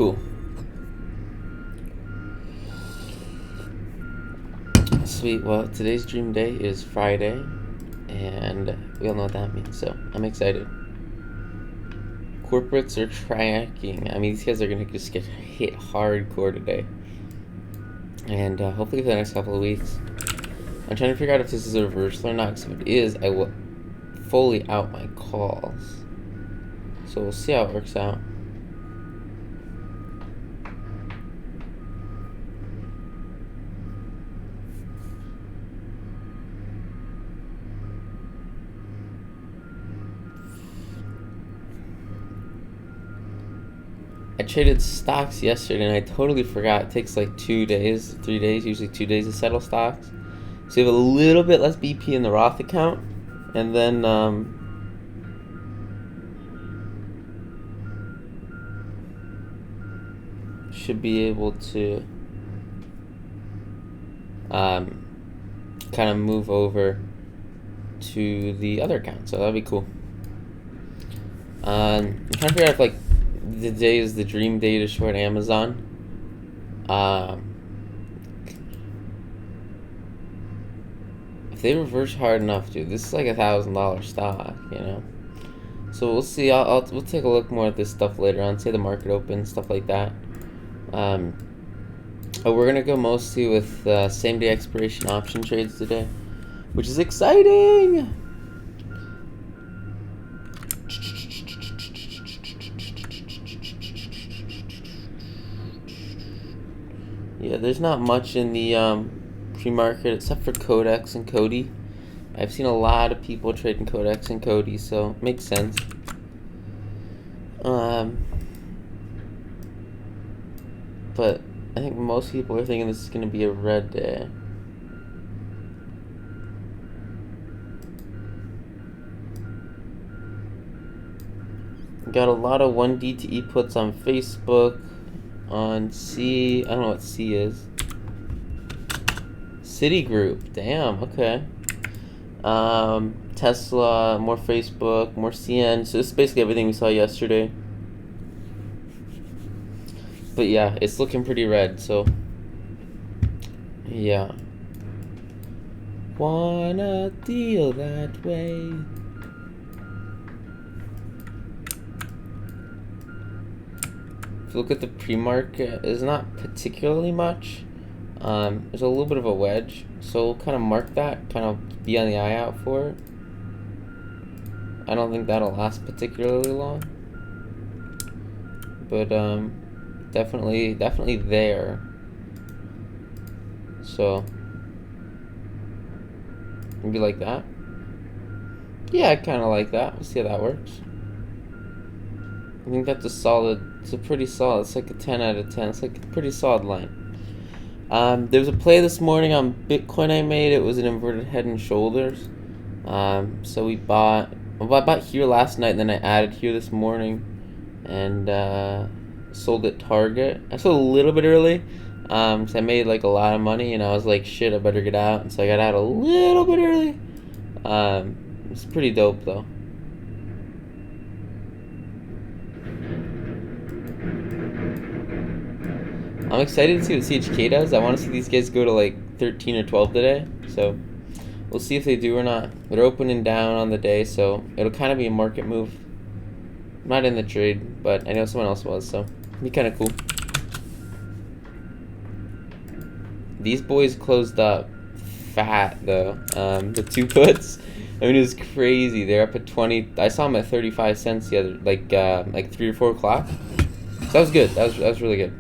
Cool. Sweet. Well, today's dream day is Friday, and we all know what that means, so I'm excited. Corporates are tracking. I mean, these guys are going to just get hit hardcore today. And hopefully for the next couple of weeks. I'm trying to figure out if this is a reversal or not, because if it is, I will fully out my calls. So we'll see how it works out. I traded stocks yesterday and I totally forgot. It takes like 2 days, 3 days, usually 2 days to settle stocks. So you have a little bit less BP in the Roth account, and then should be able to kind of move over to the other account. So that'd be cool. I'm trying to figure out if like the day is the dream day to short Amazon. If they reverse hard enough, dude, this is like $1,000 stock, you know. So we'll see. We'll take a look more at this stuff later on. Say the market opens, stuff like that. We're gonna go mostly with same day expiration option trades today, which is exciting. Yeah, there's not much in the pre-market except for Codex and Cody. I've seen a lot of people trading Codex and Cody, so it makes sense. But I think most people are thinking this is going to be a red day. Got a lot of 1DTE puts on Facebook. On C, I don't know what C is. Citigroup, damn, okay. Tesla, more Facebook, more CN. So this is basically everything we saw yesterday. But yeah, it's looking pretty red, so yeah. Wanna deal that way. If you look at the pre-market, it's not particularly much. There's a little bit of a wedge, so we'll kind of mark that, kind of be on the eye out for it. I don't think that'll last particularly long, but definitely there. So maybe like that. Yeah, I kind of like that. We'll see how that works. I think that's a solid. It's a pretty solid. It's like a 10 out of 10. It's like a pretty solid line. There was a play this morning on Bitcoin I made. It was an inverted head and shoulders. So I bought here last night, and then I added here this morning, and sold at Target. I sold a little bit early, so I made like a lot of money, and I was like, shit, I better get out. And so I got out a little bit early. It's pretty dope though. I'm excited to see what CHK does. I want to see these guys go to like 13 or 12 today. So we'll see if they do or not. They're opening down on the day, so it'll kind of be a market move. I'm not in the trade, but I know someone else was, so it'll be kind of cool. These boys closed up fat though. The 2 puts. I mean, it was crazy. They're up at 20. I saw them at 35 cents the other, like 3 or 4 o'clock. So that was good. That was really good.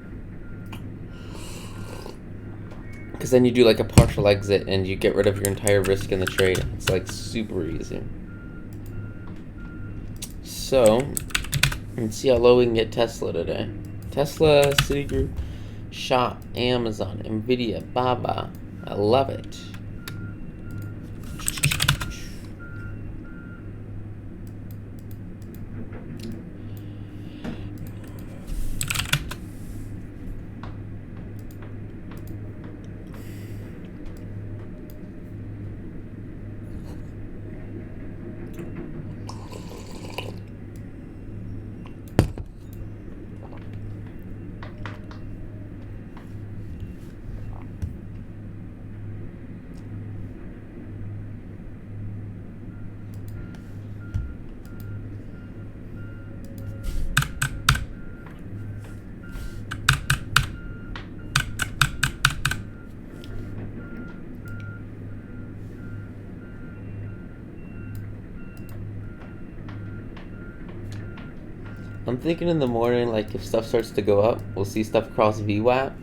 Because then you do like a partial exit and you get rid of your entire risk in the trade. It's like super easy. So, let's see how low we can get Tesla today. Tesla, Citigroup, Shop, Amazon, Nvidia, Baba. I love it. I'm thinking in the morning, like, if stuff starts to go up, we'll see stuff cross VWAP.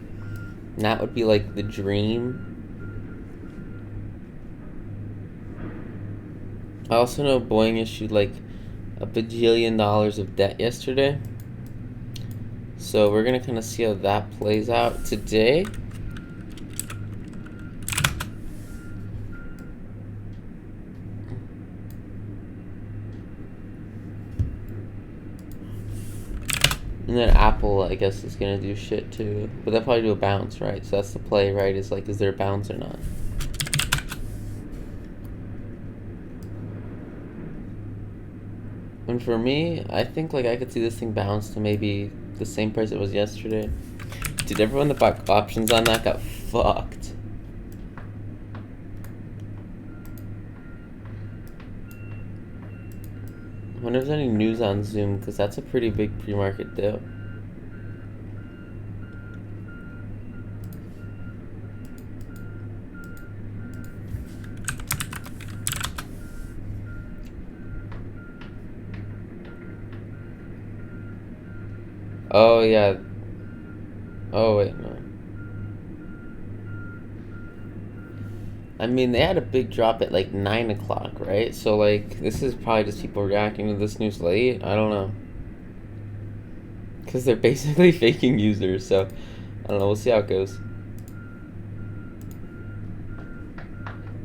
And that would be, like, the dream. I also know Boeing issued, like, $1 bajillion of debt yesterday. So we're going to kind of see how that plays out today. And then Apple, I guess, is going to do shit too. But they'll probably do a bounce, right? So that's the play, right? Is like, is there a bounce or not? And for me, I think like I could see this thing bounce to maybe the same price it was yesterday. Dude, everyone that bought options on that got fucked. I wonder if there's any news on Zoom, because that's a pretty big pre-market dip. Oh, yeah. Oh, wait, no. I mean, they had a big drop at like 9 o'clock, right? So, like, this is probably just people reacting to this news late. I don't know. Because they're basically faking users, so I don't know. We'll see how it goes.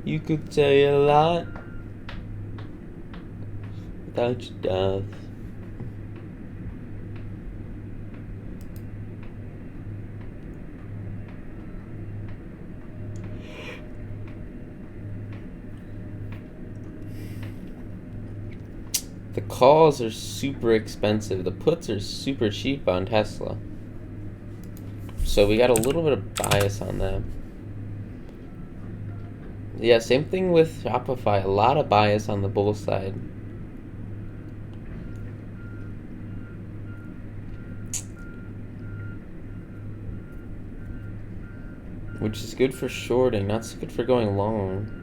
You could say a lot without your death. The calls are super expensive. The puts are super cheap on Tesla. So we got a little bit of bias on them. Yeah, same thing with Shopify. A lot of bias on the bull side. Which is good for shorting, not so good for going long.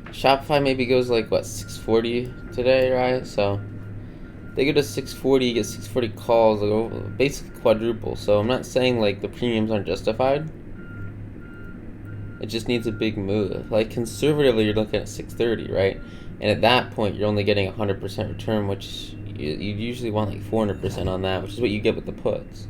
Shopify maybe goes like, what, 640 today, right? So they go to 640, you get 640 calls, like basically quadruple. So I'm not saying like the premiums aren't justified. It just needs a big move. Like conservatively, you're looking at 630, right? And at that point, you're only getting 100% return, which you usually want like 400% on that, which is what you get with the puts.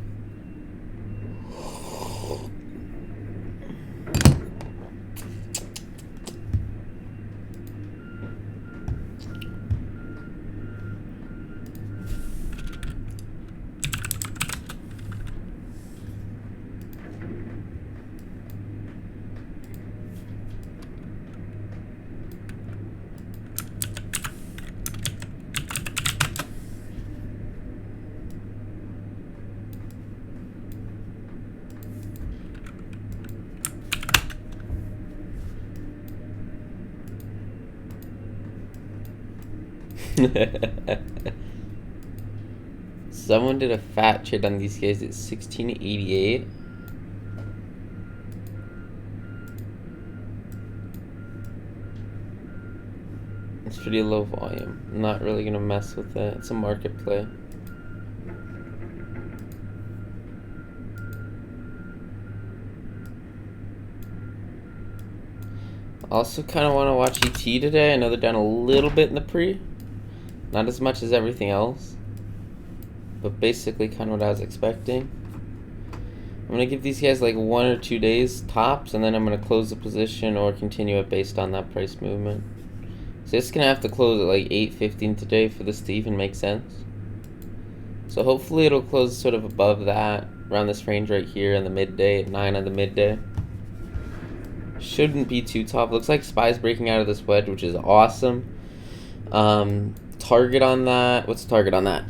Someone did a fat trade on these guys at 1688. It's pretty low volume. I'm not really gonna mess with it. It's a market play. Also kind of want to watch ET today. I know they're down a little bit in the pre. Not as much as everything else. But basically kind of what I was expecting. I'm going to give these guys like 1 or 2 days tops. And then I'm going to close the position or continue it based on that price movement. So it's going to have to close at like 8:15 today for this to even make sense. So hopefully it'll close sort of above that. Around this range right here in the midday. At 9 on the midday. Shouldn't be too tough. Looks like SPY's breaking out of this wedge, which is awesome. Target on that. What's the target on that?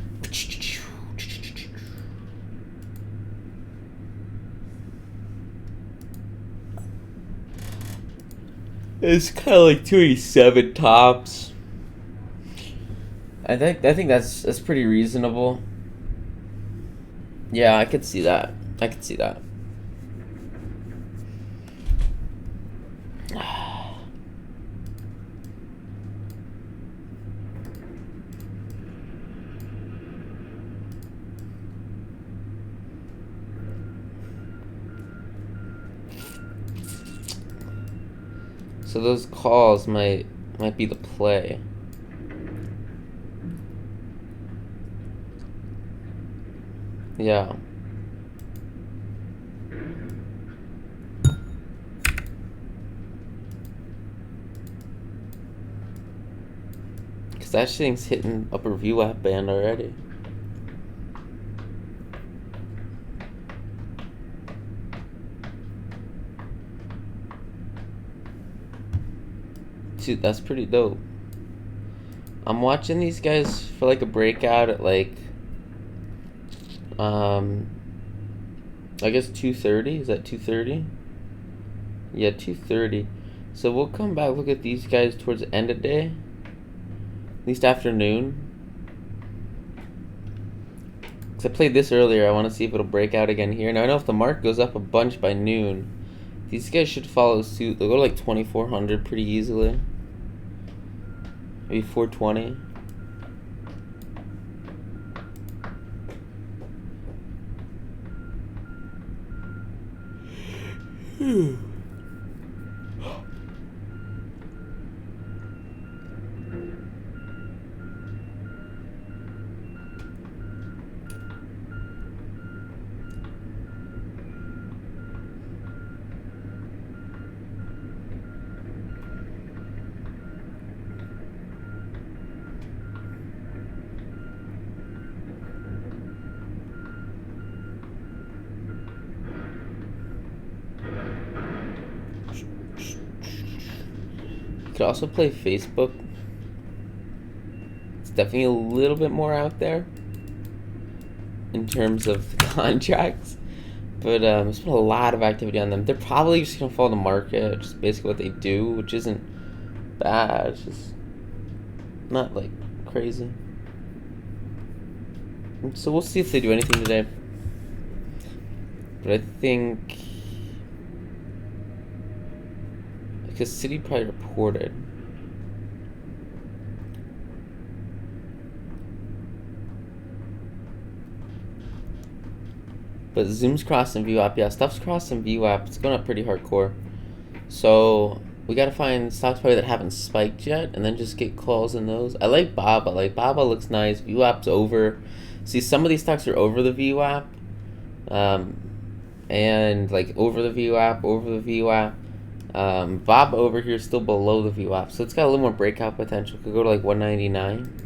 It's kind of like 287 tops. I think that's pretty reasonable. Yeah, I could see that. I could see that. So those calls might be the play. Yeah. Because that thing's hitting upper VWAP band already. Dude, that's pretty dope. I'm watching these guys for like a breakout at like I guess 2:30. Is that 2:30? Yeah, 2:30. So we'll come back, look at these guys towards the end of the day, at least afternoon. Because I played this earlier, I want to see if it'll break out again here. Now I know if the mark goes up a bunch by noon, these guys should follow suit. They'll go to like 2,400 pretty easily. Maybe 420. Could also play Facebook. It's definitely a little bit more out there in terms of the contracts, but there's been a lot of activity on them. They're probably just gonna follow the market, just basically what they do, which isn't bad. It's just not like crazy. So we'll see if they do anything today. But I think because City probably reported. But Zoom's crossing VWAP. Yeah, stuff's crossing VWAP. It's going up pretty hardcore. So we got to find stocks probably that haven't spiked yet and then just get calls in those. I like BABA. Like BABA looks nice. VWAP's over. See, some of these stocks are over the VWAP. And like over the VWAP, over the VWAP. Bob over here is still below the VWAP, so it's got a little more breakout potential. Could go to like 199.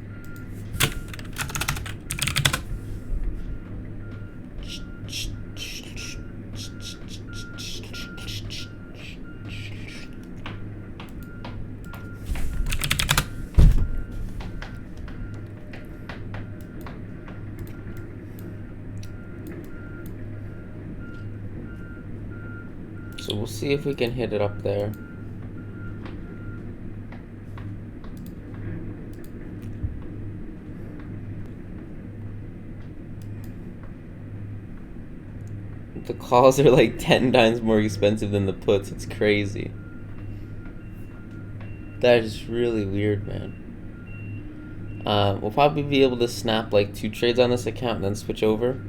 So we'll see if we can hit it up there. The calls are like 10 times more expensive than the puts. It's crazy. That is really weird, man. We'll probably be able to snap like 2 trades on this account and then switch over.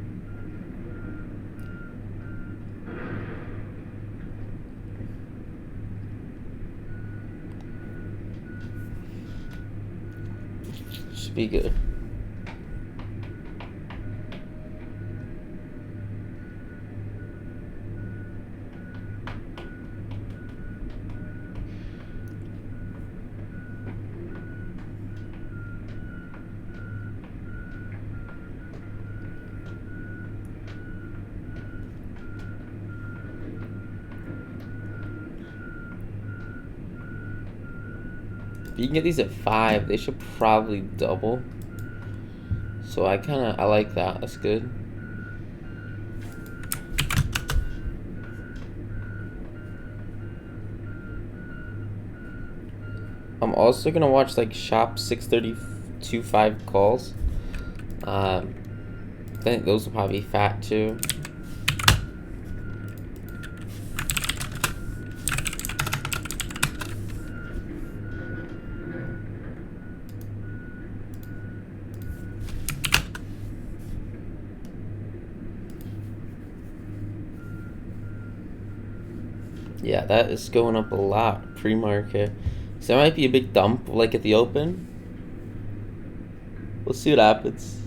Should be good. If you can get these at 5, they should probably double. So I like that. That's good. I'm also gonna watch like Shop 632.5 calls. I think those will probably be fat too. Yeah, that is going up a lot pre-market. So that might be a big dump, like at the open. We'll see what happens.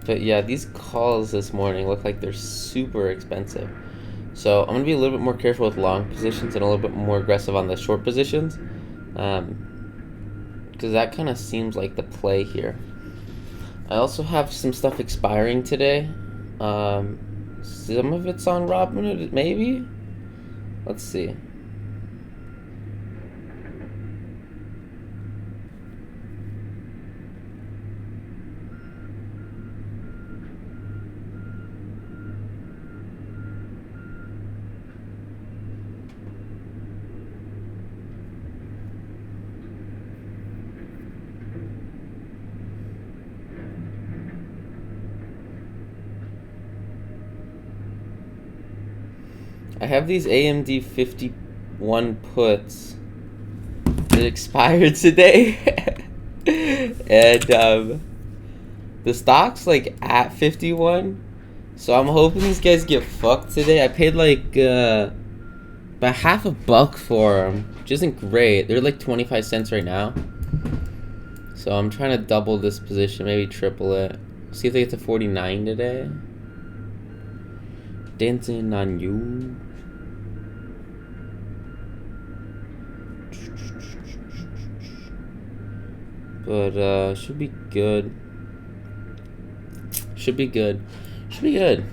But yeah, these calls this morning look like they're super expensive. So I'm going to be a little bit more careful with long positions and a little bit more aggressive on the short positions. Because that kind of seems like the play here. I also have some stuff expiring today. Some of it's on Robinhood, maybe? Let's see. I have these AMD 51 puts that expired today. And the stock's like at 51. So I'm hoping these guys get fucked today. I paid like about half a buck for them, which isn't great. They're like 25 cents right now. So I'm trying to double this position, maybe triple it. See if they get to 49 today. Dancing on you. But should be good. Should be good. Should be good.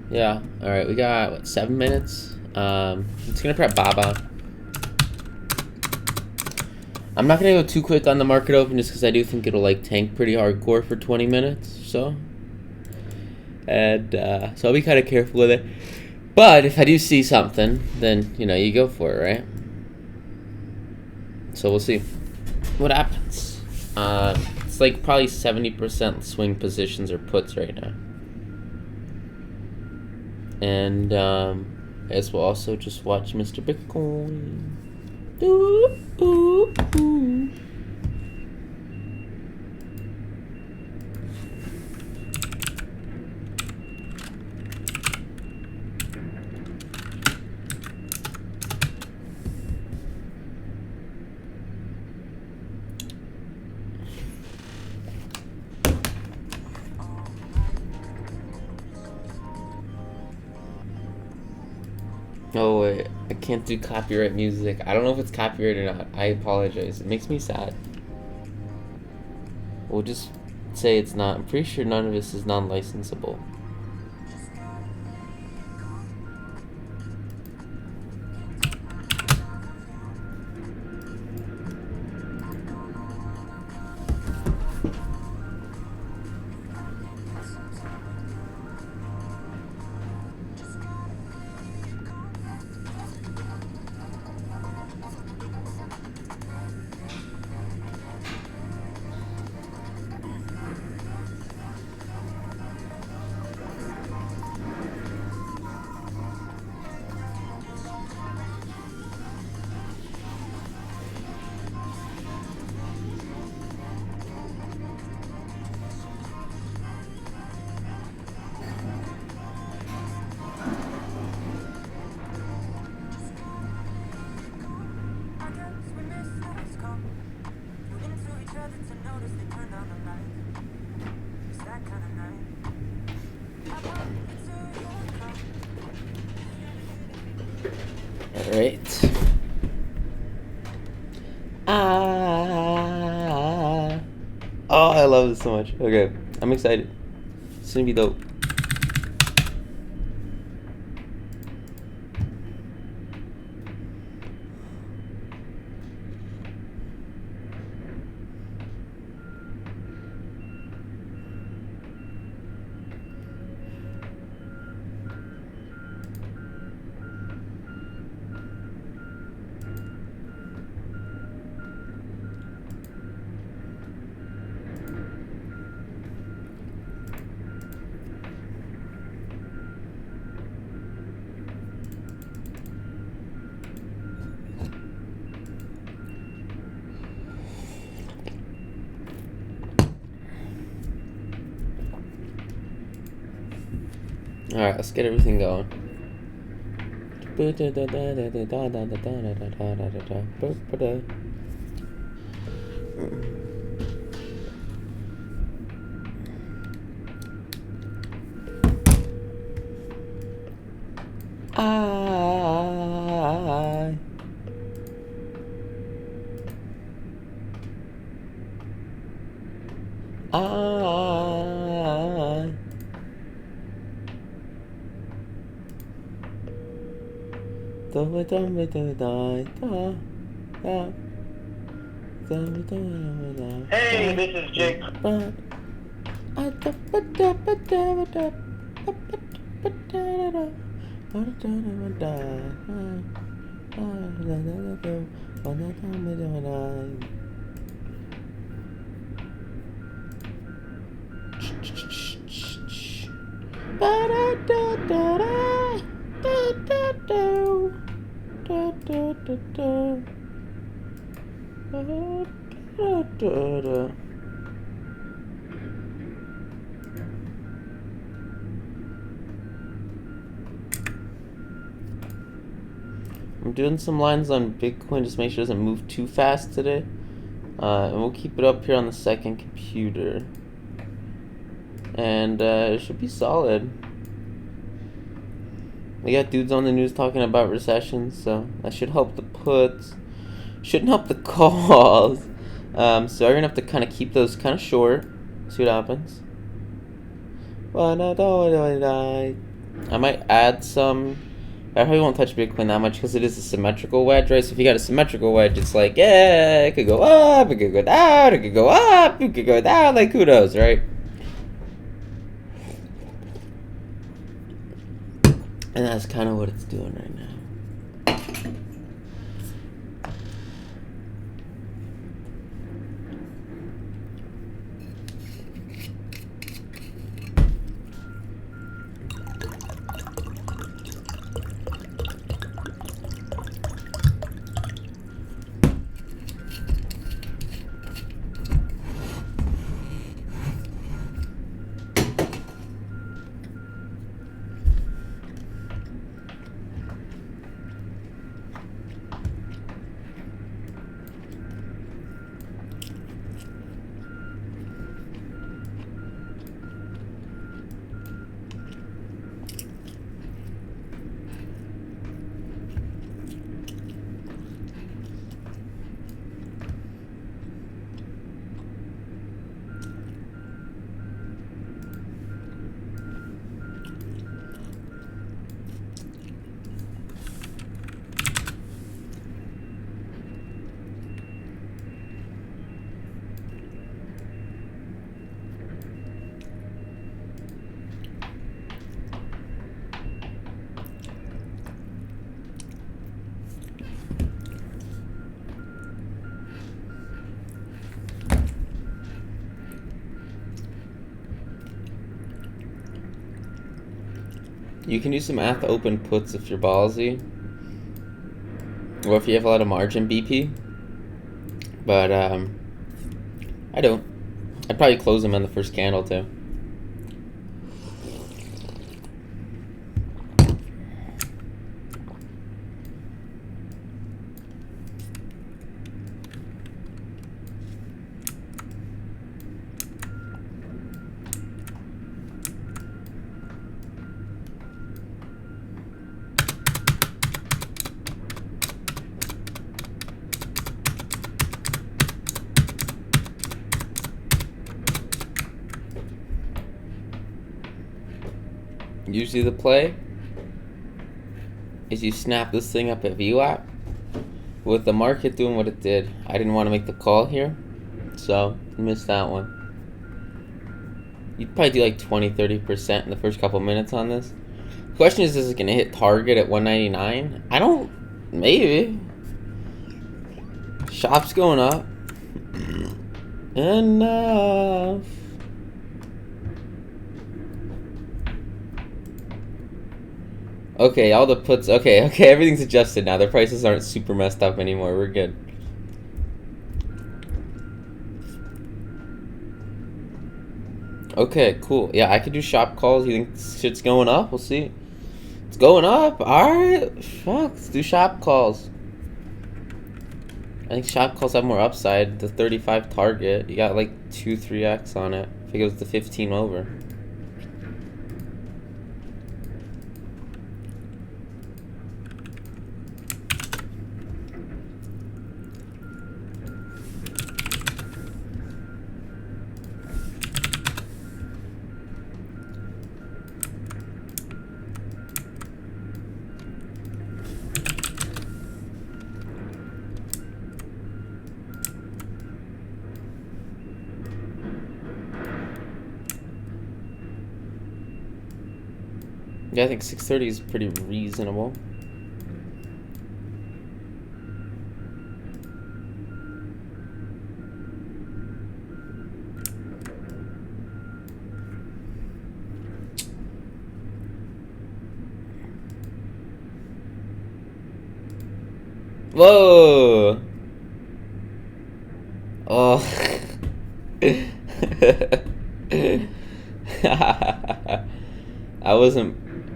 Yeah. All right. We got what, 7 minutes. It's gonna prep Baba. I'm not gonna go too quick on the market open just because I do think it'll like tank pretty hardcore for 20 minutes or so. And so I'll be kind of careful with it. But if I do see something, then you go for it, right? So we'll see what happens. It's like probably 70% swing positions or puts right now. And I guess we'll also just watch Mr. Bitcoin. Ooh, ooh, ooh. Oh wait, I can't do copyright music. I don't know if it's copyright or not. I apologize. It makes me sad. We'll just say it's not. I'm pretty sure none of this is non-licensable. Alright. Oh, I love this so much. Okay, I'm excited. It's gonna be dope. Alright, let's get everything going. Hey, this is Jake. I'm doing some lines on Bitcoin just to make sure it doesn't move too fast today. And we'll keep it up here on the second computer. And it should be solid. We got dudes on the news talking about recessions, so that should help the puts. Shouldn't help the calls. So we're gonna have to kind of keep those kind of short. See what happens. I might add some. I probably won't touch Bitcoin that much because it is a symmetrical wedge, right? So if you got a symmetrical wedge, it's like, yeah, it could go up, it could go down, it could go up, it could go down, like who knows, right? And that's kind of what it's doing right now. You can do some at the open puts if you're ballsy, or if you have a lot of margin BP. But I don't. I'd probably close them on the first candle too. Usually the play is you snap this thing up at VWAP. With the market doing what it did, I didn't want to make the call here, so missed that one. You'd probably do like 20-30% in the first couple minutes on this. Question is it going to hit target at 199? I don't... Maybe. Shop's going up. Enough. Okay, all the puts... Okay, everything's adjusted now. The prices aren't super messed up anymore. We're good. Okay, cool. Yeah, I could do shop calls. You think shit's going up? We'll see. It's going up. Alright. Fuck, let's do shop calls. I think shop calls have more upside. The 35 target, you got like 2-3x on it. If it goes to 15 over. Yeah, I think 630 is pretty reasonable. Whoa! Oh.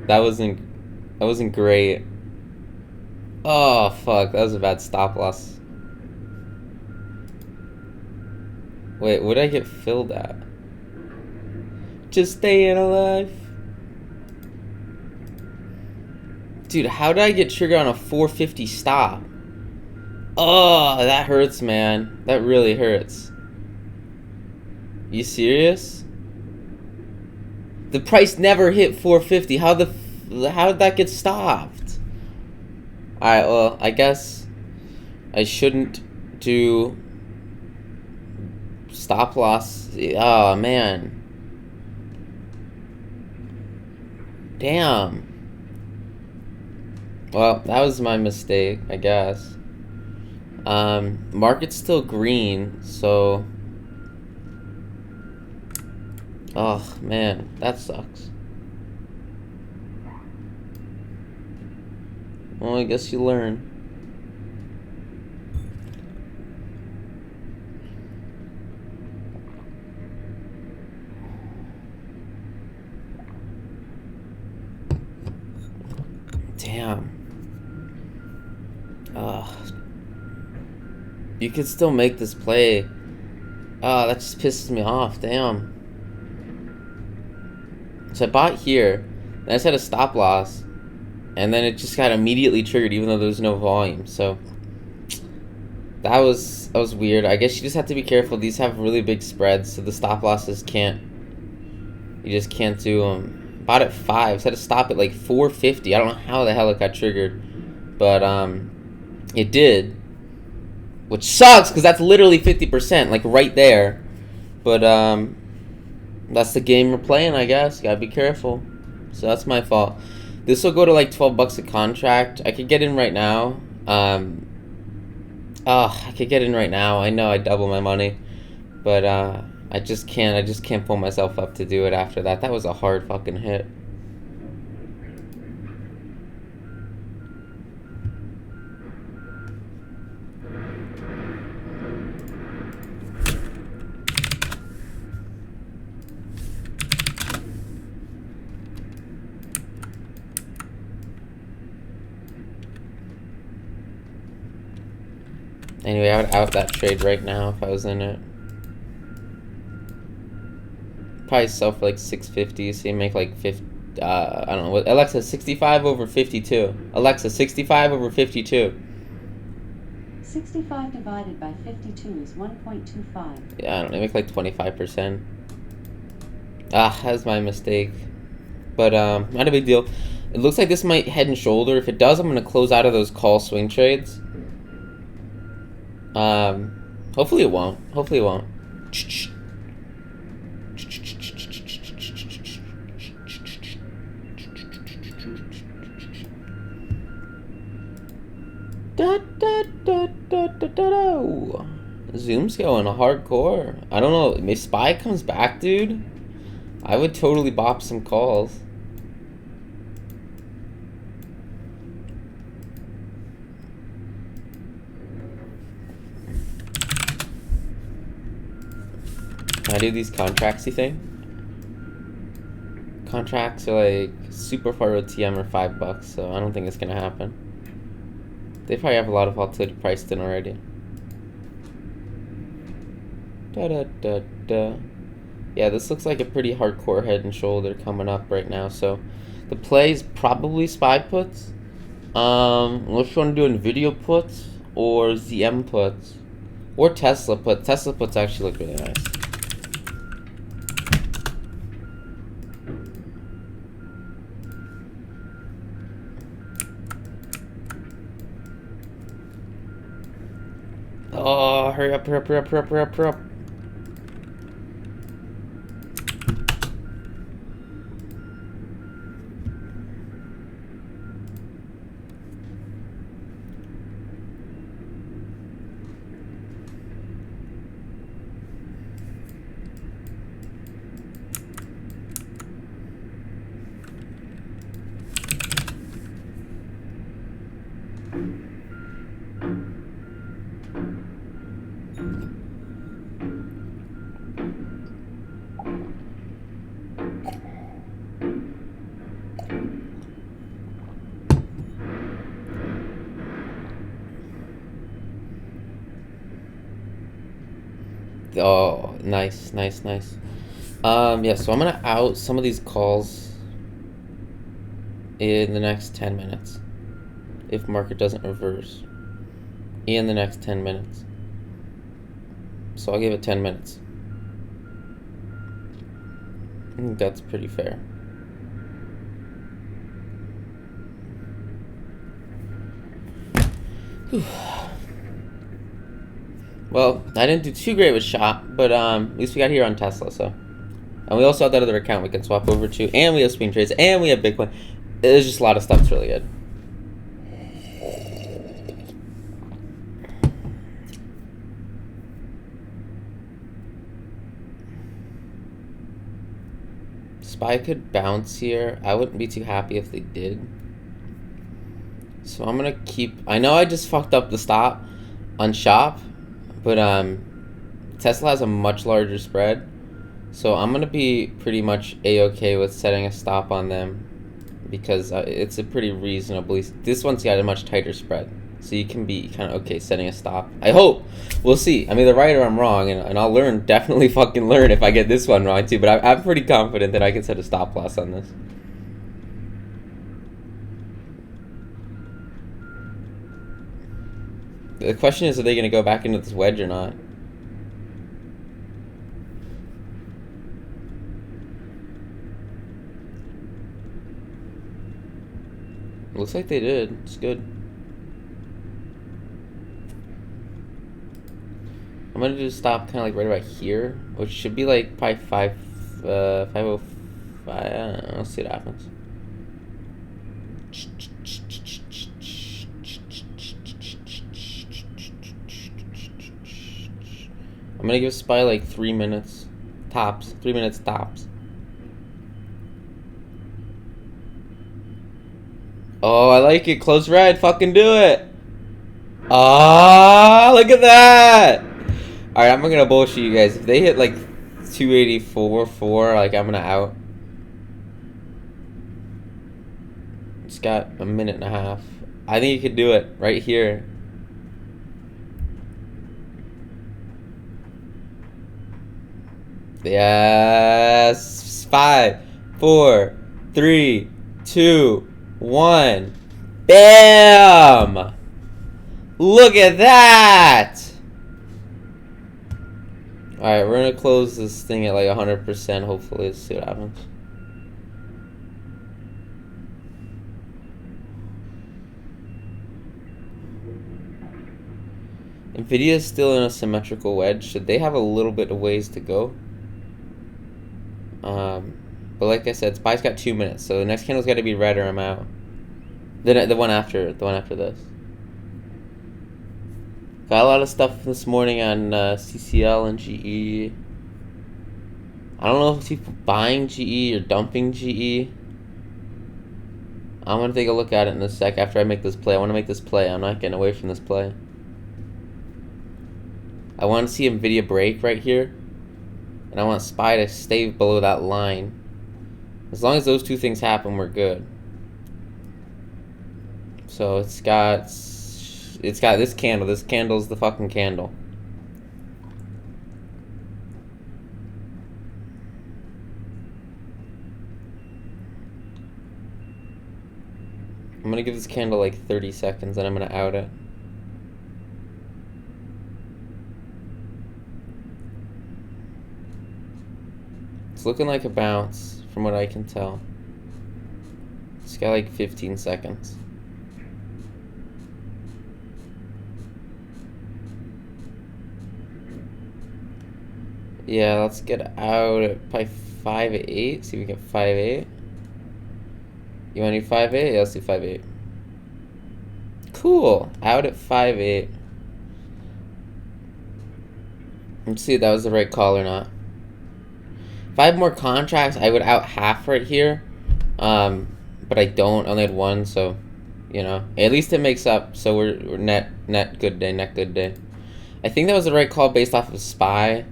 That wasn't great. Oh fuck, that was a bad stop loss. Wait, what did I get filled at? Just staying alive. Dude, how did I get triggered on a 450 stop? Oh, that hurts, man. That really hurts. You serious? The price never hit 450. How did that get stopped? Alright, well, I guess I shouldn't do stop loss. Oh, man. Damn. Well, that was my mistake, I guess. Market's still green, so... Oh, man, that sucks. Well, I guess you learn. Damn. You could still make this play. Oh, that just pisses me off. Damn. So I bought here, then I set a stop loss, and then it just got immediately triggered even though there was no volume. So that was weird. I guess you just have to be careful. These have really big spreads, so the stop losses you just can't do them. Bought at 5, set a stop at like 450. I don't know how the hell it got triggered, but it did, which sucks because that's literally 50%, like right there. But that's the game we're playing, I guess. Gotta be careful. So that's my fault. This will go to like 12 bucks a contract. I could get in right now. I could get in right now. I know I double my money, but I just can't pull myself up to do it after that. That was a hard fucking hit. Anyway, I would out that trade right now if I was in it. Probably sell for like 650, so you make like 50. I don't know what. Alexa, 65 over 52. Alexa, 65 over 52. 65 divided by 52 is 1.25. Yeah, I don't know. Make like 25%. That's my mistake. but not a big deal. It looks like this might head and shoulder. If it does, I'm gonna close out of those call swing trades. Hopefully it won't. Hopefully it won't. Zoom's going hardcore. I don't know. If Spy comes back, dude, I would totally bop some calls. Can I do these contracts, you think? Contracts are like super far OTM or $5, so I don't think it's gonna happen. They probably have a lot of volatility priced in already. Yeah, this looks like a pretty hardcore head and shoulder coming up right now. So the play is probably SPY puts. Unless you want to do NVIDIA puts or ZM puts or Tesla puts. Tesla puts actually look really nice. Oh, hurry up, hurry up, hurry up, hurry up, hurry up, hurry up. Oh, nice, nice, nice. Yeah, so I'm gonna out some of these calls in the next 10 minutes. If market doesn't reverse. In the next 10 minutes. So I'll give it 10 minutes. I think that's pretty fair. Whew. Well, I didn't do too great with shop, but at least we got here on Tesla, so. And we also have that other account we can swap over to, and we have swing trades, and we have Bitcoin. There's just a lot of stuff that's really good. SPY could bounce here. I wouldn't be too happy if they did. So I'm gonna keep. I know I just fucked up the stop on shop, but Tesla has a much larger spread, so I'm gonna be pretty much a-okay with setting a stop on them because it's a pretty reasonably. This one's got a much tighter spread, so you can be kind of okay setting a stop. I hope. We'll see. I'm either right or I'm wrong, and I'll learn. Definitely fucking learn if I get this one wrong too. But I'm pretty confident that I can set a stop loss on this. The question is, are they going to go back into this wedge or not? Looks like they did. It's good. I'm going to do stop kind of like right about here, which should be like probably 505. I don't know. Let's see what happens. I'm gonna give SPY like 3 minutes tops. 3 minutes tops. Oh, I like it. Close red. Fucking do it. Ah, look at that. Alright, I'm not gonna bullshit you guys. If they hit like 284.4, like I'm gonna out. It's got a minute and a half. I think you could do it right here. Yes. 5, 4, 3, 2, 1. Bam! Look at that! Alright, we're gonna close this thing at like 100%. Hopefully, let's see what happens. Nvidia is still in a symmetrical wedge, so they have a little bit of ways to go. But like I said, SPY's got 2 minutes, so the next candle's got to be red or I'm out. The one after this. Got a lot of stuff this morning on CCL and GE. I don't know if it's people buying GE or dumping GE. I'm going to take a look at it in a sec after I make this play. I want to make this play. I'm not getting away from this play. I want to see Nvidia break right here. And I want SPY to stay below that line. As long as those two things happen, we're good. So it's got this candle. This candle's the fucking candle. I'm gonna give this candle like 30 seconds and I'm gonna out it. It's looking like a bounce from what I can tell. It's got like 15 seconds. Yeah, let's get out at probably 5.8. See if we get 5.8. You want to do 5.8? Yeah, let's do 5.8. Cool. Out at 5.8. Let's see if that was the right call or not. If I had more contracts, I would out half right here. But I don't. I only had one, so, you know. At least it makes up. So we're net good day, net good day. I think that was the right call based off of SPY.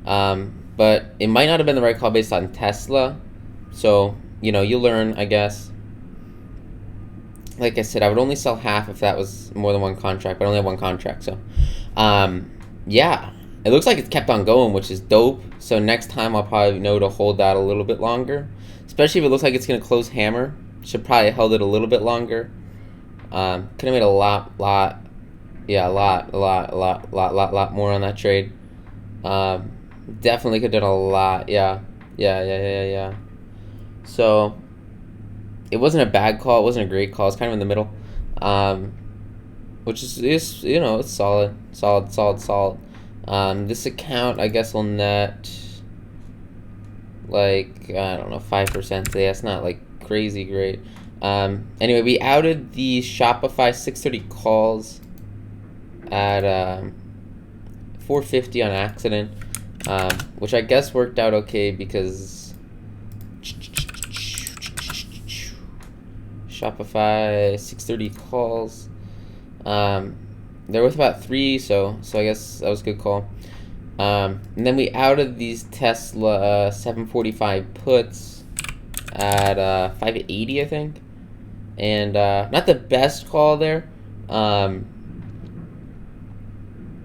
But it might not have been the right call based on Tesla. So, you know, you learn, I guess. Like I said, I would only sell half if that was more than one contract, but I only have one contract, so. Yeah. It looks like it's kept on going, which is dope. So next time I'll probably know to hold that a little bit longer. Especially if it looks like it's going to close hammer. Should probably have held it a little bit longer. Could have made a lot more on that trade. Definitely could have done a lot. Yeah. So it wasn't a bad call. It wasn't a great call. It's kind of in the middle. Which is you know, it's solid. This account, I guess, will net like, I don't know, 5% today. That's not like crazy great. Anyway, we outed the Shopify 630 calls at 450 on accident, which I guess worked out okay because Shopify 630 calls. They're worth about 3, so I guess that was a good call. And then we outed these Tesla 745 puts at 580, I think. And not the best call there. They're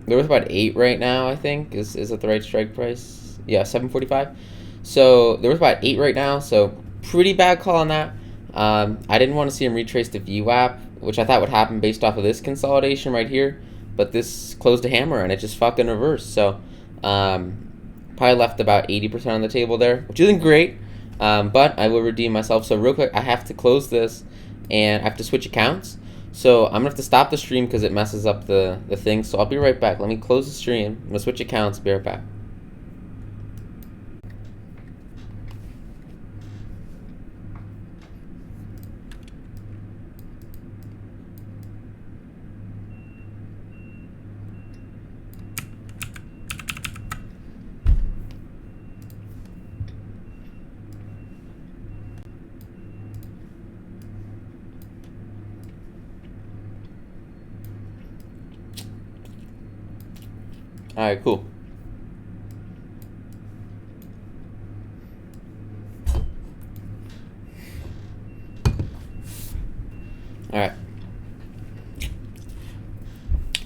worth about 8 right now, I think. Is that the right strike price? Yeah, 745. So they're worth about 8 right now. So pretty bad call on that. I didn't want to see them retrace the VWAP, which I thought would happen based off of this consolidation right here. But this closed a hammer and it just fucking reversed. So probably left about 80% on the table there, which isn't great. But I will redeem myself. So real quick, I have to close this and I have to switch accounts. So I'm going to have to stop the stream because it messes up the thing. So I'll be right back. Let me close the stream. I'm going to switch accounts. Be right back. Alright, cool.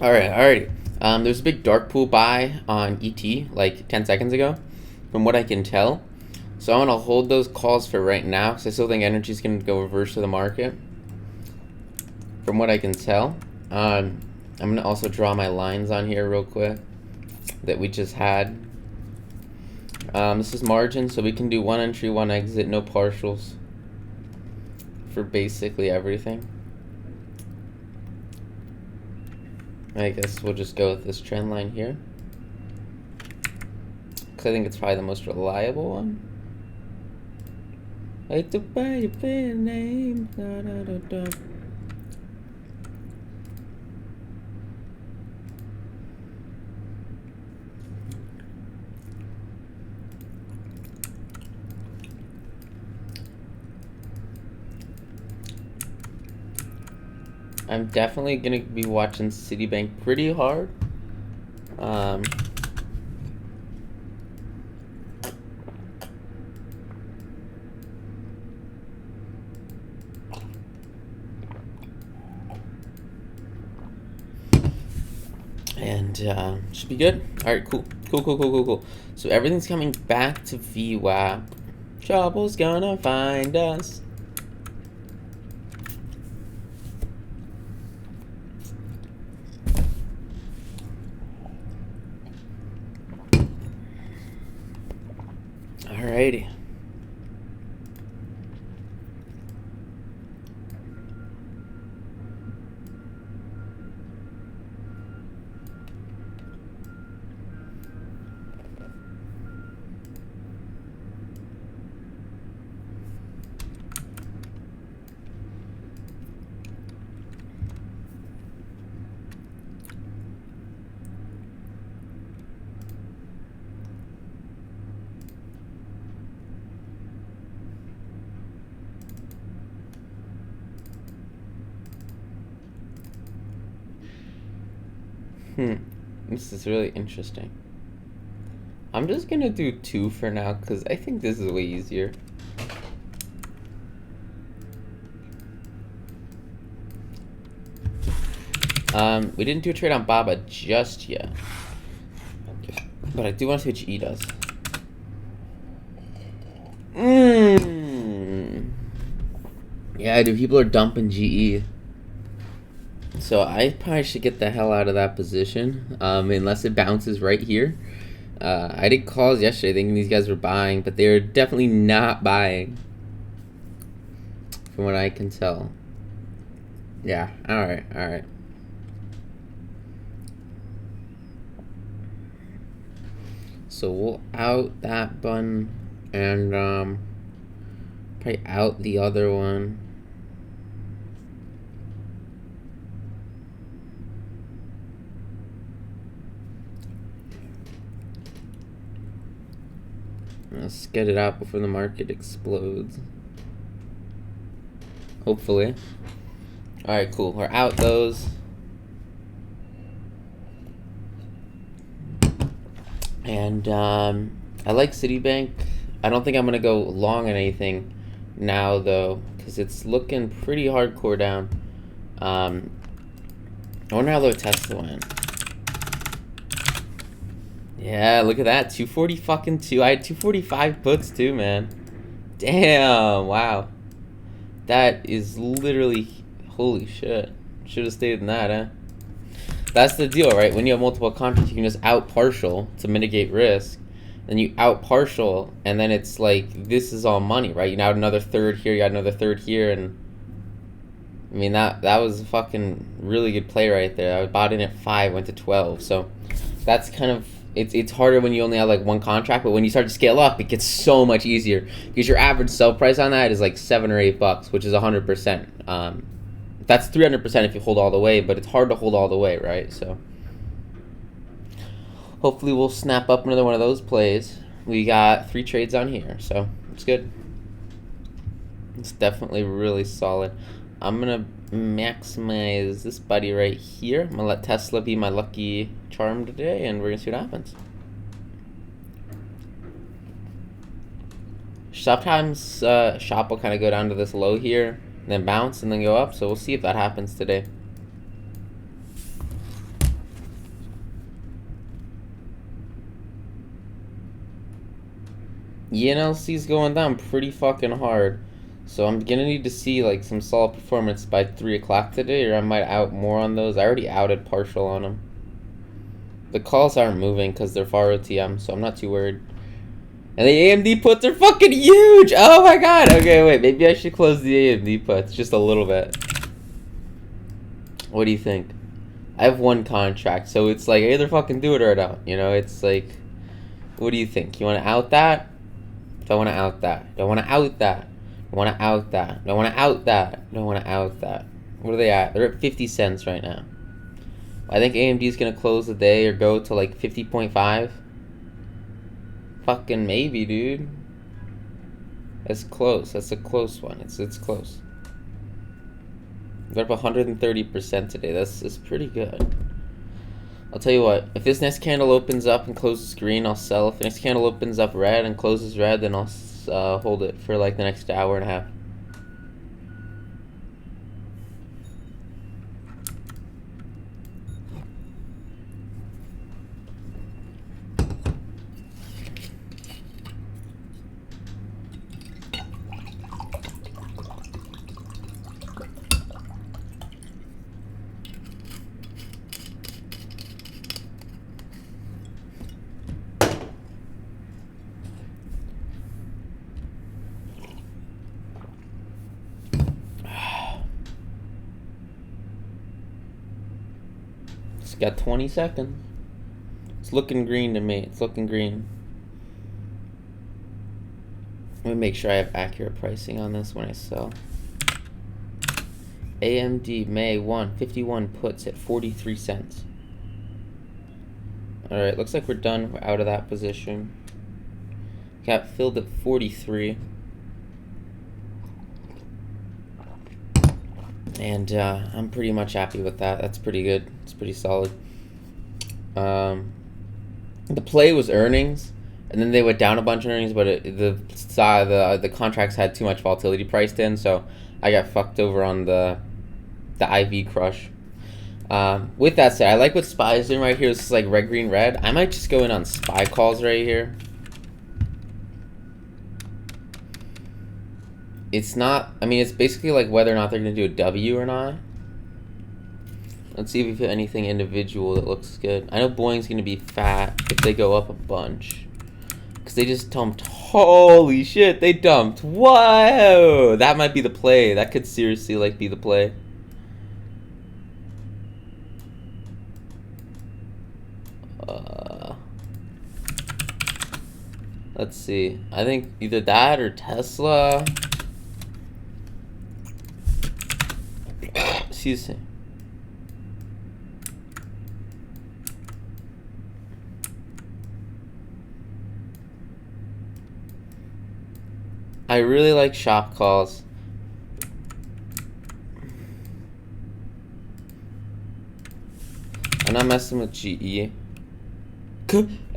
Alrighty. There's a big dark pool buy on ET like 10 seconds ago, from what I can tell. So I'm going to hold those calls for right now because I still think energy is going to go reverse to the market. From what I can tell. I'm going to also draw my lines on here real quick that we just had. This is margin, so we can do 1 entry, 1 exit, no partials for basically everything. I guess we'll just go with this trend line here. Because I think it's probably the most reliable one. I hate to buy your pen name. Da, da, da, da. I'm definitely gonna be watching Citibank pretty hard. And should be good. All right, cool. So everything's coming back to VWAP. Trouble's gonna find us. Alrighty. This is really interesting. I'm just gonna do 2 for now because I think this is way easier. We didn't do a trade on Baba just yet, but I do want to see what GE does. Yeah, dude, people are dumping GE. So I probably should get the hell out of that position, unless it bounces right here. I did calls yesterday thinking these guys were buying, but they were definitely not buying, from what I can tell. Yeah, alright. So we'll out that button, and probably out the other one. Let's get it out before the market explodes. Hopefully. Alright, cool. We're out those. And I like Citibank. I don't think I'm going to go long on anything now, though, because it's looking pretty hardcore down. I wonder how low Tesla went. Yeah, look at that. 240 fucking 2. I had 245 puts too, man. Damn, wow. That is literally, holy shit. Should have stayed in that, huh? That's the deal, right? When you have multiple contracts, you can just out partial to mitigate risk. Then you out partial, and then it's like, this is all money, right? You now have another third here, you got another third here, and I mean, that was a fucking really good play right there. I bought in at 5, went to 12, so that's kind of, it's harder when you only have like one contract, but when you start to scale up, it gets so much easier because your average sell price on that is like $7 or $8, which is 100%. That's 300% if you hold all the way, but it's hard to hold all the way, right? So hopefully we'll snap up another one of those plays. We got 3 trades on here, so it's good. It's definitely really solid. I'm gonna maximize this buddy right here. I'm gonna let Tesla be my lucky charm today, and we're gonna see what happens. Sometimes shop will kind of go down to this low here, and then bounce, and then go up. So we'll see if that happens today. ENLC's going down pretty fucking hard. So I'm gonna need to see like some solid performance by 3 o'clock today, or I might out more on those. I already outed partial on them. The calls aren't moving because they're far OTM, so I'm not too worried. And the AMD puts are fucking huge! Oh my god! Okay, wait, maybe I should close the AMD puts just a little bit. What do you think? I have one contract, so it's like I either fucking do it or I don't. You know, it's like, what do you think? You want to out that? Do I want to out that? Do I want to out that? Do I want to out that? Do I want to out that? Do I want to out that? What are they at? They're at 50 cents right now. I think AMD is gonna close the day or go to like 50.5. Fucking maybe, dude. That's close. That's a close one. It's close. We're up 130% today. That's pretty good. I'll tell you what. If this next candle opens up and closes green, I'll sell. If the next candle opens up red and closes red, then I'll hold it for like the next hour and a half. Got 20 seconds. It's looking green to me. It's looking green. Let me make sure I have accurate pricing on this when I sell. AMD May 1 51 puts at 43 cents. Alright, looks like we're done. We're out of that position. Got filled at 43. And I'm pretty much happy with that. That's pretty good. It's pretty solid. The play was earnings, and then they went down a bunch of earnings, but the contracts had too much volatility priced in, so I got fucked over on the IV crush. With that said, I like what SPY is doing right here. This is like red, green, red. I might just go in on SPY calls right here. It's not, I mean, it's basically like whether or not they're going to do a W or not. Let's see if we fit anything individual that looks good. I know Boeing's going to be fat if they go up a bunch. Because they just dumped. Holy shit, they dumped. Whoa! That might be the play. That could seriously like be the play. Let's see. I think either that or Tesla. Excuse me. I really like shop calls. I'm not messing with GE.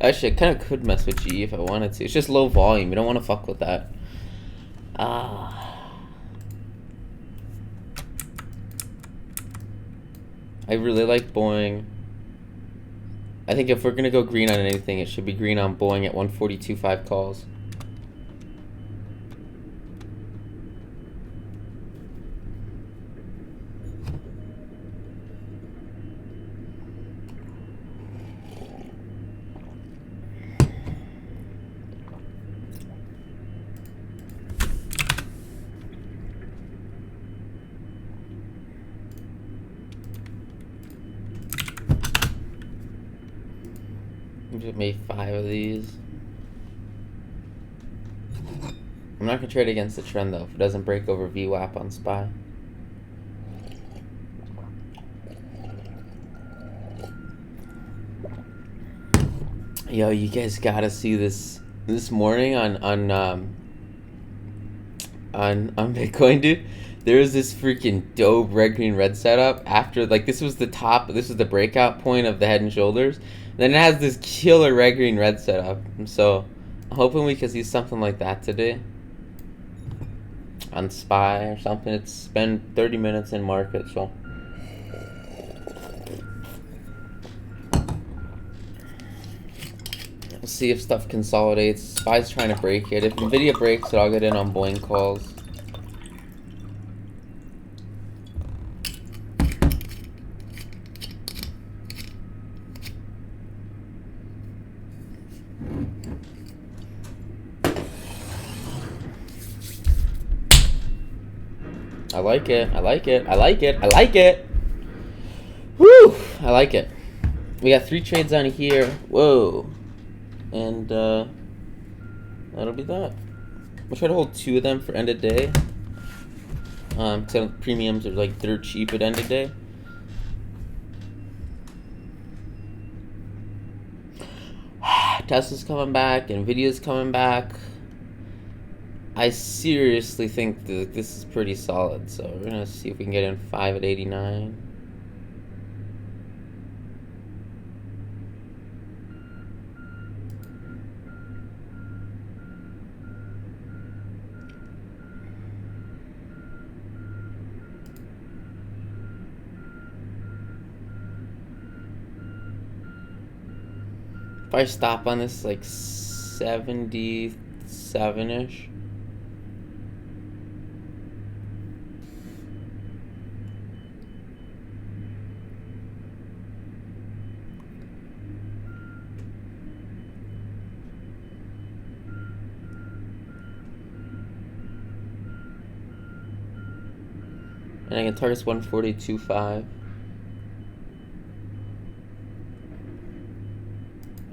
Actually, I kind of could mess with GE if I wanted to. It's just low volume. You don't want to fuck with that. I really like Boeing. I think if we're going to go green on anything, it should be green on Boeing at 142.5 calls. Just made 5 of these. I'm not gonna trade against the trend though if it doesn't break over VWAP on SPY. Yo, you guys gotta see this morning on Bitcoin, dude. There was this freaking dope red green red setup after, like, this was the top, this was the breakout point of the head and shoulders. Then it has this killer red green red setup. And so I'm hoping we can see something like that today on SPY or something. It's been 30 minutes in market, so we'll see if stuff consolidates. SPY's trying to break it. If Nvidia breaks it, I'll get in on Boeing calls. I like it. I like it. I like it. I like it. Woo! I like it. We got 3 trades on here. Whoa. And that'll be that. We'll try to hold 2 of them for end of day. Because premiums are like dirt cheap at end of day. Tesla's coming back, Nvidia's coming back. I seriously think that this is pretty solid, so we're gonna see if we can get in 5 at 89. If I stop on this like 77-ish. And I can target 142.5.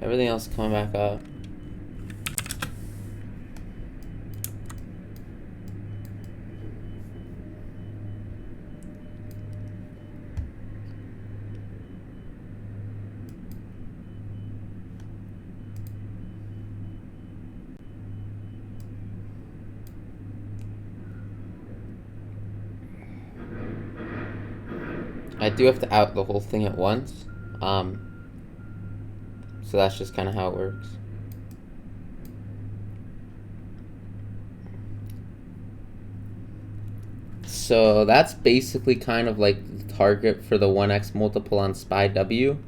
Everything else is coming back up. I do have to out the whole thing at once. So that's just kind of how it works. So that's basically kind of like the target for the 1x multiple on SPY W.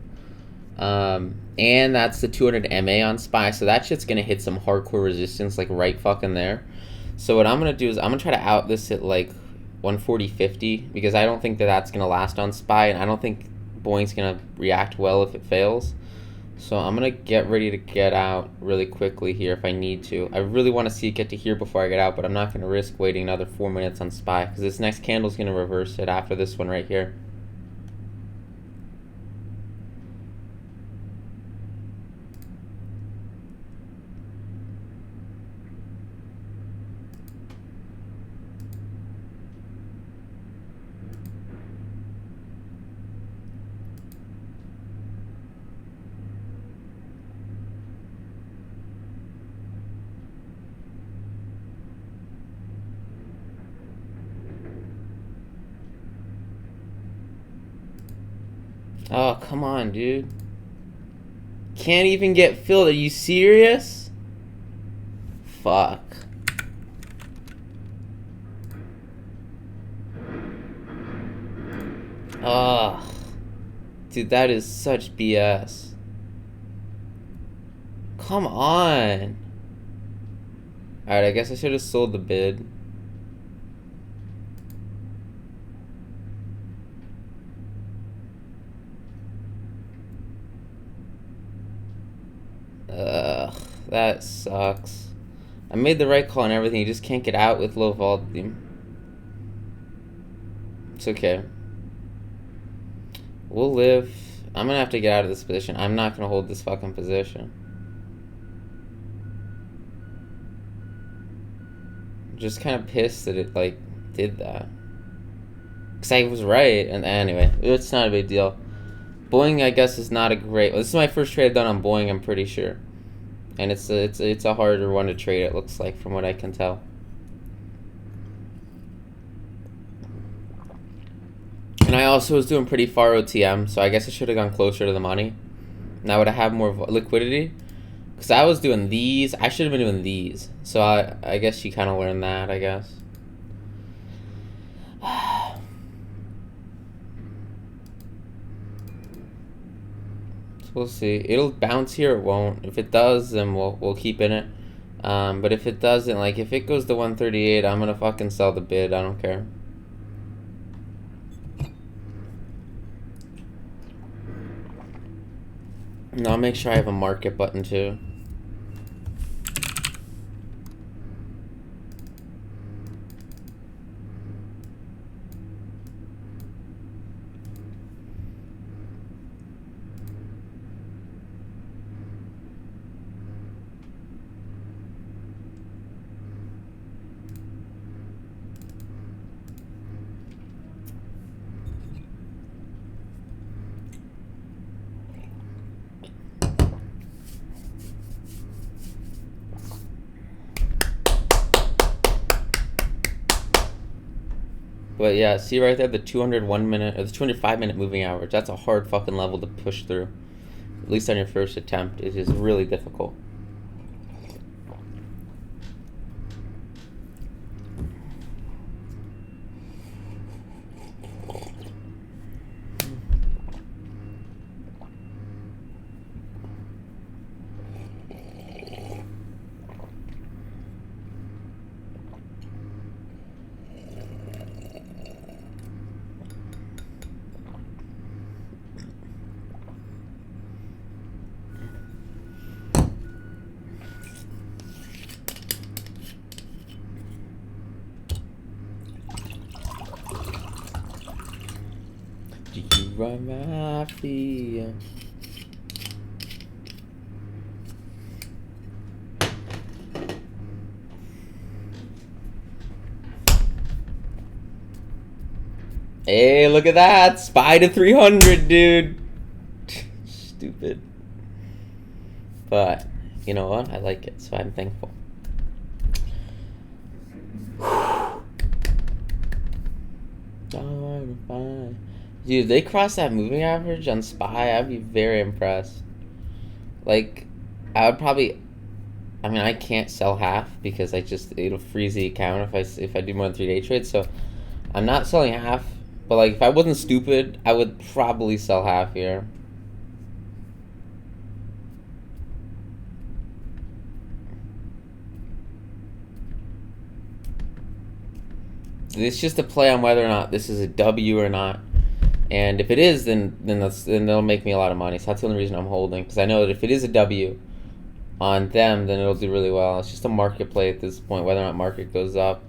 And that's the 200 MA on SPY. So that shit's going to hit some hardcore resistance like right fucking there. So what I'm going to do is I'm going to try to out this at like 140.50 because I don't think that that's going to last on SPY. And I don't think Boeing's going to react well if it fails. So I'm going to get ready to get out really quickly here if I need to. I really want to see it get to here before I get out, but I'm not going to risk waiting another 4 minutes on SPY because this next candle is going to reverse it after this one right here. Oh, come on, dude. Can't even get filled. Are you serious? Fuck. Ugh. Dude, that is such BS. Come on. Alright, I guess I should have sold the bid. Ugh, that sucks. I made the right call and everything. You just can't get out with low volume. It's okay. We'll live. I'm gonna have to get out of this position. I'm not gonna hold this fucking position. I'm just kind of pissed that it like did that. Cause I was right, and anyway, it's not a big deal. Boeing, I guess, is not a great. Well, this is my first trade I've done on Boeing. I'm pretty sure, and it's a harder one to trade. It looks like, from what I can tell. And I also was doing pretty far OTM, so I guess I should have gone closer to the money. Now would I have more liquidity? Because I was doing these. I should have been doing these. So I guess you kind of learned that, I guess. We'll see. It'll bounce here, it won't. If it does, then we'll keep in it. But if it doesn't, like if it goes to 138, I'm gonna fucking sell the bid. I don't care. And I'll make sure I have a market button too. But yeah, see right there, the 201 minute or the 205 minute moving average. That's a hard fucking level to push through. At least on your first attempt, it is really difficult. Do you run mafia? Hey, look at that! SPY to 300, dude! Stupid. But, you know what? I like it, so I'm thankful. Dude, if they cross that moving average on SPY, I'd be very impressed. Like, I would probably... I mean, I can't sell half because it'll freeze the account if I do more than 3-day trades, so I'm not selling half. But, like, if I wasn't stupid, I would probably sell half here. It's just a play on whether or not this is a W or not. And if it is, then they'll make me a lot of money. So that's the only reason I'm holding. Because I know that if it is a W on them, then it'll do really well. It's just a market play at this point, whether or not market goes up.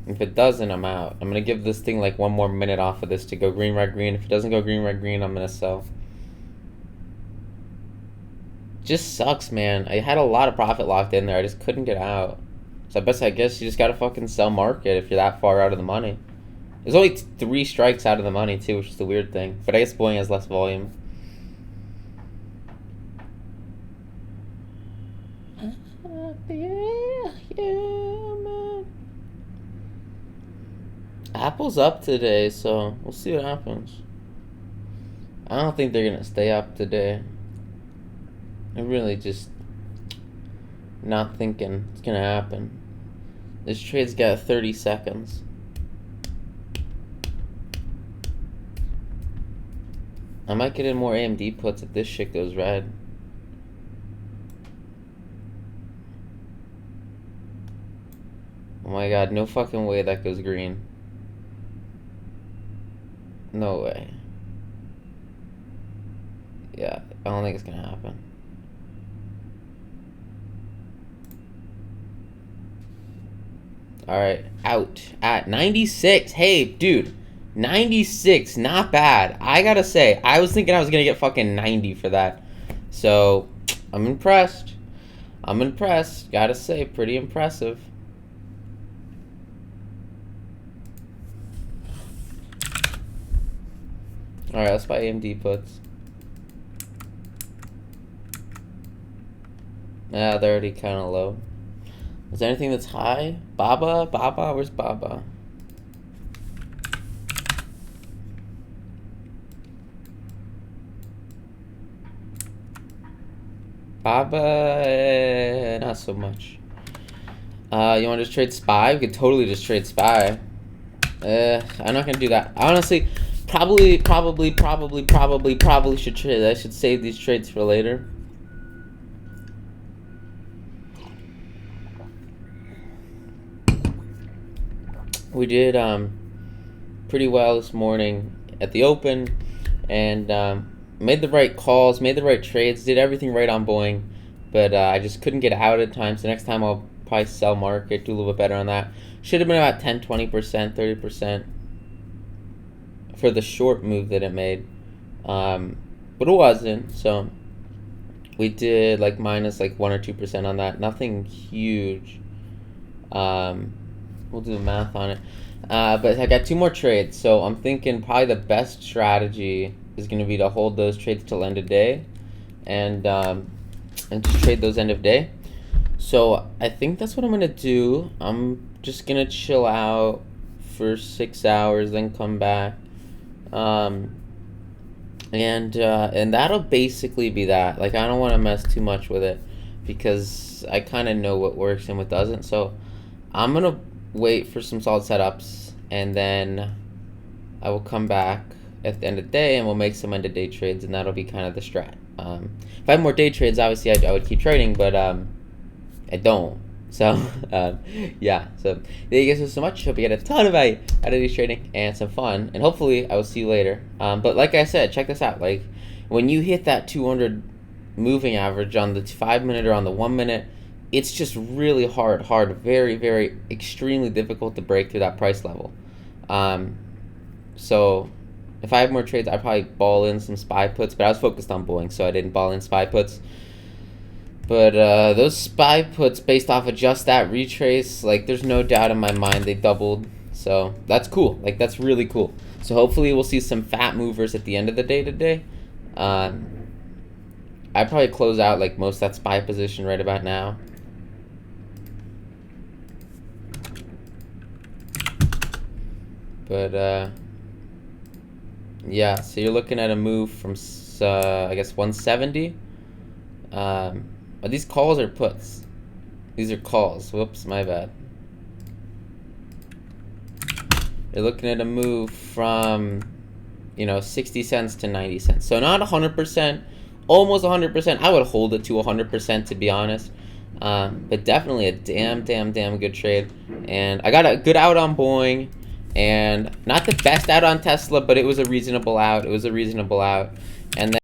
If it doesn't, I'm out. I'm going to give this thing like one more minute off of this to go green, red, green. If it doesn't go green, red, green, I'm going to sell. Just sucks, man. I had a lot of profit locked in there. I just couldn't get out. So I guess you just got to fucking sell market if you're that far out of the money. There's only 3 strikes out of the money, too, which is the weird thing. But I guess Boeing has less volume. Yeah, man. Apple's up today, so we'll see what happens. I don't think they're going to stay up today. I'm really just not thinking it's going to happen. This trade's got 30 seconds. I might get in more AMD puts if this shit goes red. Oh my god, no fucking way that goes green. No way. Yeah, I don't think it's gonna happen. Alright, out at 96. Hey, dude. 96, not bad. I gotta say, I was thinking I was gonna get fucking 90 for that. So, I'm impressed. Gotta say, pretty impressive. Alright, let's buy AMD puts. Yeah, they're already kind of low. Is there anything that's high? Baba? Where's Baba? Baba, not so much. You want to just trade SPY? We could totally just trade SPY. I'm not gonna do that. Honestly, probably should trade. I should save these trades for later. We did pretty well this morning at the open, and made the right calls, made the right trades, did everything right on Boeing, but I just couldn't get out at times. So next time I'll probably sell market, do a little bit better on that. Should have been about 10, 20%, 30% for the short move that it made, but it wasn't. So we did like minus like 1 or 2% on that. Nothing huge. We'll do the math on it. But I got 2 more trades, so I'm thinking probably the best strategy is going to be to hold those trades till end of day, and just trade those end of day. So I think that's what I'm going to do. I'm just going to chill out for 6 hours, then come back. And that'll basically be that. Like, I don't want to mess too much with it because I kind of know what works and what doesn't. So I'm gonna wait for some solid setups, and then I will come back at the end of the day, and we'll make some end of day trades, and that'll be kind of the strat. If I had more day trades, obviously I would keep trading, but I don't. So yeah. So thank you guys so much. Hope you get a ton of value out of these trading and some fun, and hopefully I will see you later. But like I said, check this out. Like, when you hit that 200 moving average on the 5 minute or on the 1 minute, it's just really hard, very, very extremely difficult to break through that price level. So if I had more trades, I'd probably ball in some SPY puts, but I was focused on bulling, so I didn't ball in SPY puts. But those SPY puts, based off of just that retrace, like, there's no doubt in my mind they doubled. So that's cool. Like, that's really cool. So hopefully we'll see some fat movers at the end of the day today. I'd probably close out like most of that SPY position right about now. But yeah, so you're looking at a move from I guess 170. Are these calls or puts? These are calls. Whoops, my bad. You're looking at a move from, 60 cents to 90 cents. So not 100%, almost 100%. I would hold it to 100%, to be honest. But definitely a damn good trade. And I got a good out on Boeing, and not the best out on Tesla, but it was a reasonable out. And then